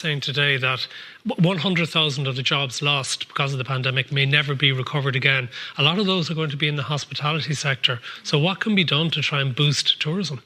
Saying today that 100,000 of the jobs lost because of the pandemic may never be recovered again. A lot of those are going to be in the hospitality sector. So what can be done to try and boost tourism?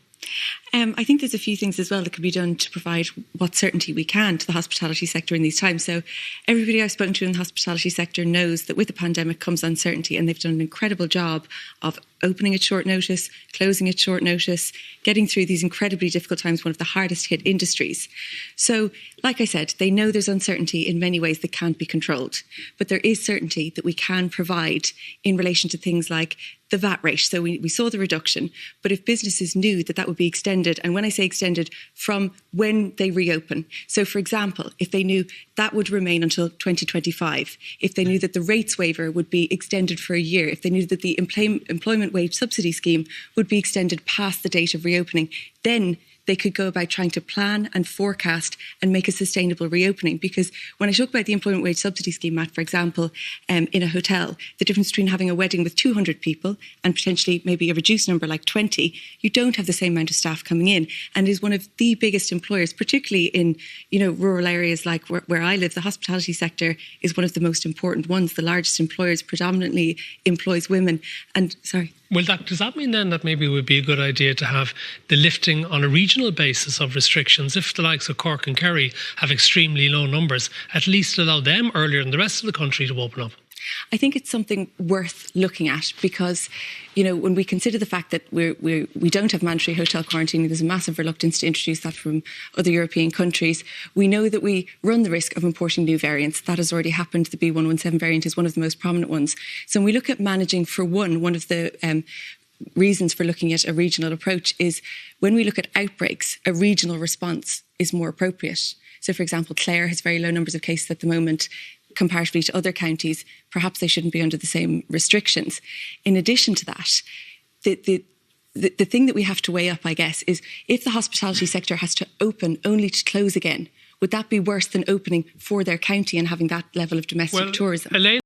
I think there's a few things as well that can be done to provide what certainty we can to the hospitality sector in these times. So everybody I've spoken to in the hospitality sector knows that with the pandemic comes uncertainty, and they've done an incredible job of opening at short notice, closing at short notice, getting through these incredibly difficult times, one of the hardest hit industries. So, like I said, they know there's uncertainty in many ways that can't be controlled, but there is certainty that we can provide in relation to things like the VAT rate. So we saw the reduction, but if businesses knew that that would be extended, and when I say extended, from when they reopen. So for example, if they knew that would remain until 2025, if they knew that the rates waiver would be extended for a year, if they knew that the employment wage subsidy scheme would be extended past the date of reopening, then they could go about trying to plan and forecast and make a sustainable reopening. Because when I talk about the employment wage subsidy scheme, Matt, for example, in a hotel, the difference between having a wedding with 200 people and potentially maybe a reduced number like 20, you don't have the same amount of staff coming in. And is one of the biggest employers, particularly in rural areas like where I live. The hospitality sector is one of the most important ones. The largest employers predominantly employs women. And Well, does that mean then that maybe it would be a good idea to have the lifting on a regional basis of restrictions? If the likes of Cork and Kerry have extremely low numbers, at least allow them earlier than the rest of the country to open up? I think it's something worth looking at because, when we consider the fact that we don't have mandatory hotel quarantine, there's a massive reluctance to introduce that from other European countries. We know that we run the risk of importing new variants. That has already happened. The B117 variant is one of the most prominent ones. So when we look at managing, for one of the reasons for looking at a regional approach is when we look at outbreaks, a regional response is more appropriate. So, for example, Clare has very low numbers of cases at the moment, comparatively to other counties. Perhaps they shouldn't be under the same restrictions. In addition to that, the thing that we have to weigh up, I guess, is if the hospitality sector has to open only to close again, would that be worse than opening for their county and having that level of domestic tourism?